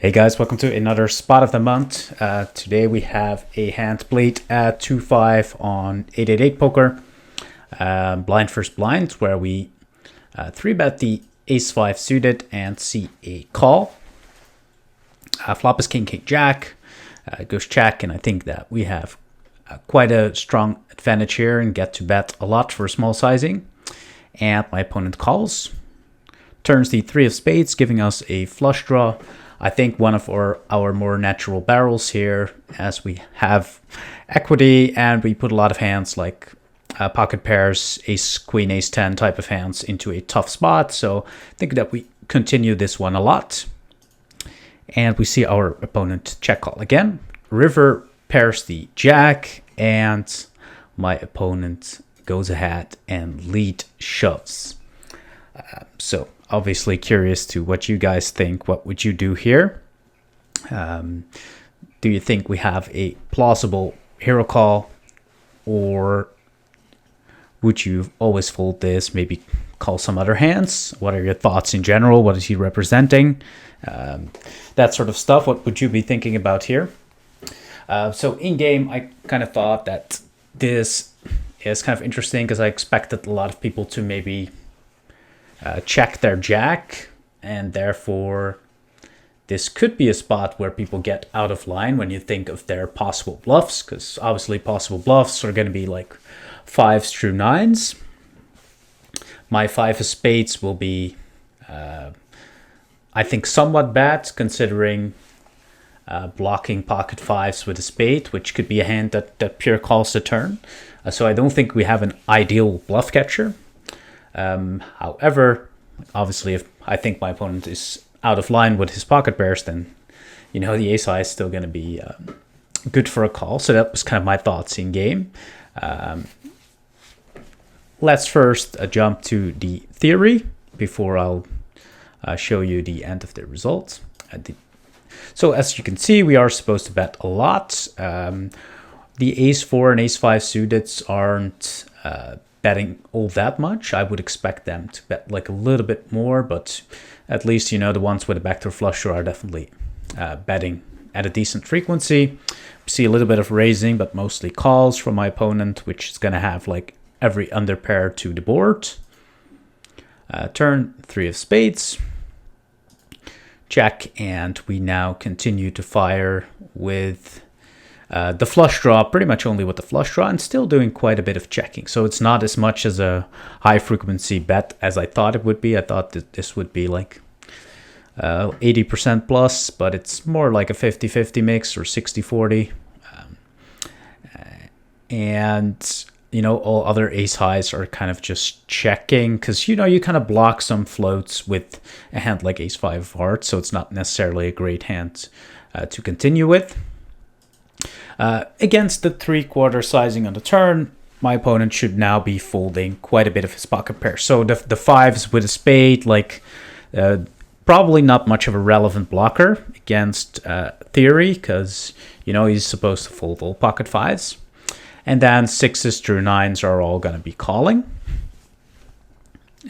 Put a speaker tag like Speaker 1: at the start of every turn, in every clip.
Speaker 1: Hey guys, welcome to another spot of the month. Today we have a hand played at 2-5 on 888 poker. Blind first blind, where we 3-bet the ace-5 suited and see a call. Flop is king, king, jack. Goes check, and I think that we have quite a strong advantage here and get to bet a lot for small sizing. And my opponent calls. Turns the 3 of spades, giving us a flush draw. I think one of our more natural barrels here, as we have equity and we put a lot of hands like pocket pairs, ace, queen, ace, 10 type of hands into a tough spot. So I think that we continue this one a lot. And we see our opponent check call again. River pairs the jack, and my opponent goes ahead and lead shoves. So obviously curious to what you guys think. What would you do here? Do you think we have a plausible hero call, or would you always fold this, maybe call some other hands? What are your thoughts in general? What is he representing? That sort of stuff. What would you be thinking about here? So in game, I kind of thought that this is kind of interesting because I expected a lot of people to maybe check their jack, and therefore this could be a spot where people get out of line when you think of their possible bluffs, because obviously possible bluffs are going to be like 5s through 9s. My 5 of spades will be I think somewhat bad, considering blocking pocket 5s with a spade, which could be a hand that pure calls the turn. So I don't think we have an ideal bluff catcher. However, obviously, if I think my opponent is out of line with his pocket pairs, then the ace high is still going to be good for a call. So that was kind of my thoughts in game. Let's first jump to the theory before I'll show you the end of the results. So as you can see, we are supposed to bet a lot. The ace-4 and ace-5 suited aren't betting all that much. I would expect them to bet like a little bit more, but at least the ones with a backdoor flush draw are definitely betting at a decent frequency. See a little bit of raising, but mostly calls from my opponent, which is going to have like every underpair to the board. Turn 3 of spades, check, and we now continue to fire with the flush draw, pretty much only with the flush draw, and still doing quite a bit of checking. So it's not as much as a high frequency bet as I thought it would be. I thought that this would be like 80% plus, but it's more like a 50-50 mix or 60-40. And all other ace highs are kind of just checking, because you kind of block some floats with a hand like ace-5 of hearts, so it's not necessarily a great hand to continue with. Against the 3/4 sizing on the turn, my opponent should now be folding quite a bit of his pocket pair. So the 5s with a spade, like probably not much of a relevant blocker against theory, because he's supposed to fold all pocket 5s. And then 6s through 9s are all going to be calling.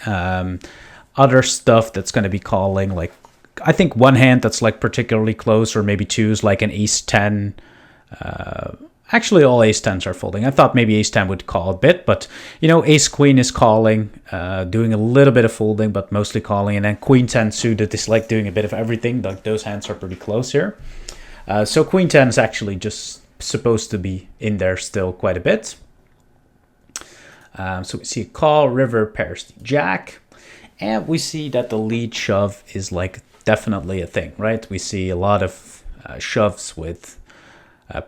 Speaker 1: Other stuff that's going to be calling, like I think one hand that's like particularly close, or maybe 2s, like an ace-10. Actually, all ace-10s are folding. I thought maybe ace-10 would call a bit, but ace-queen is calling, doing a little bit of folding, but mostly calling. And then queen-10 suited is like doing a bit of everything. Like those hands are pretty close here. So queen-10 is actually just supposed to be in there still quite a bit. So we see a call, river pairs the jack, and we see that the lead shove is like definitely a thing, right? We see a lot of shoves with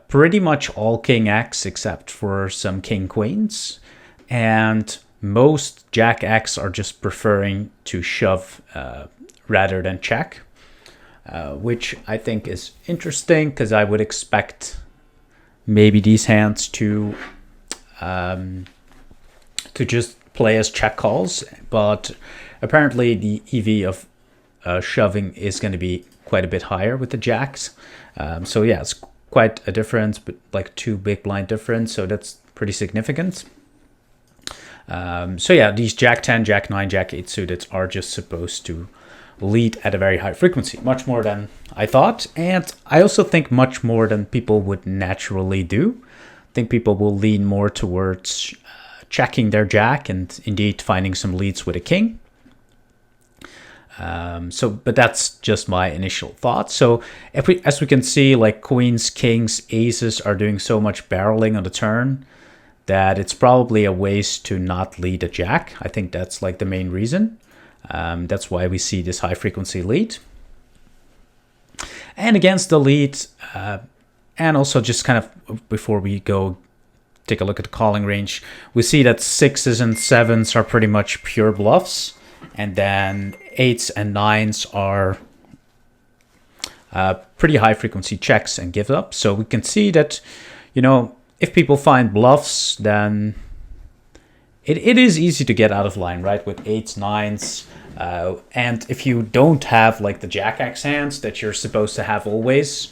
Speaker 1: pretty much all king X except for some king queens, and most jack X are just preferring to shove rather than check, which I think is interesting, because I would expect maybe these hands to just play as check calls, but apparently the EV of shoving is going to be quite a bit higher with the jacks. So yeah, it's quite a difference, but like 2 big blind difference, so that's pretty significant. So yeah, these jack 10, jack 9, jack 8 suited are just supposed to lead at a very high frequency, much more than I thought. And I also think much more than people would naturally do. I think people will lean more towards checking their jack and indeed finding some leads with a king. But that's just my initial thoughts. So as we can see, like queens, kings, aces are doing so much barreling on the turn that it's probably a waste to not lead a jack. I think that's like the main reason. That's why we see this high frequency lead. And against the lead, and also just kind of before we go take a look at the calling range, we see that 6s and 7s are pretty much pure bluffs. And then 8s and 9s are pretty high frequency checks and give up. So we can see that, if people find bluffs, then it is easy to get out of line, right? With 8s, 9s. And if you don't have like the jack-X hands that you're supposed to have always,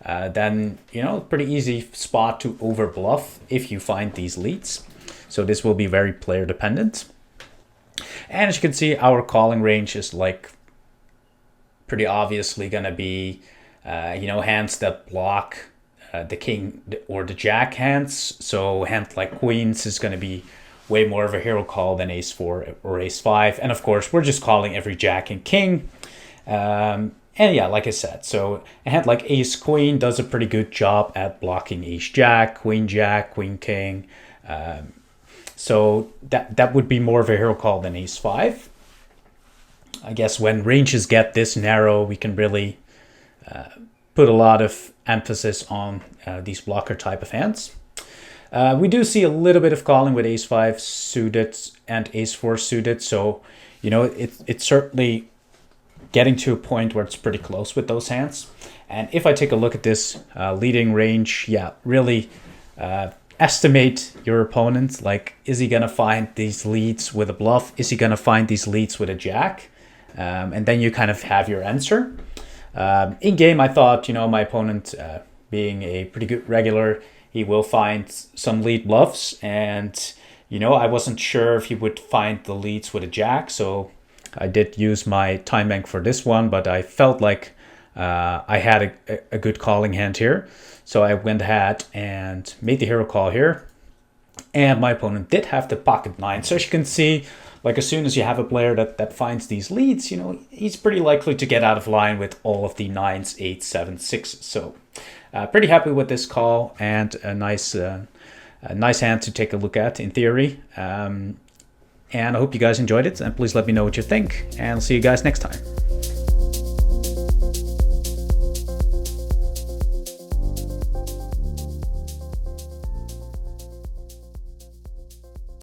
Speaker 1: then, pretty easy spot to over bluff if you find these leads. So this will be very player dependent. And as you can see, our calling range is like pretty obviously going to be, hands that block the king or the jack hands. So hand like queens is going to be way more of a hero call than ace 4 or ace 5. And of course, we're just calling every jack and king. And yeah, like I said, so a hand like ace queen does a pretty good job at blocking ace jack, queen king. So that would be more of a hero call than ace 5. I guess when ranges get this narrow, we can really put a lot of emphasis on these blocker type of hands. We do see a little bit of calling with ace 5 suited and ace 4 suited. So, it's certainly getting to a point where it's pretty close with those hands. And if I take a look at this leading range, really estimate your opponent. Like, is he going to find these leads with a bluff? Is he going to find these leads with a jack? And then you kind of have your answer. In game, I thought, my opponent, being a pretty good regular, he will find some lead bluffs. And, I wasn't sure if he would find the leads with a jack. So I did use my time bank for this one, but I felt like I had a good calling hand here. So I went ahead and made the hero call here. And my opponent did have the pocket 9. So as you can see, like as soon as you have a player that finds these leads, he's pretty likely to get out of line with all of the 9s, 8s, 7s, 6s. So pretty happy with this call, and a nice hand to take a look at in theory. And I hope you guys enjoyed it, and please let me know what you think, and I'll see you guys next time.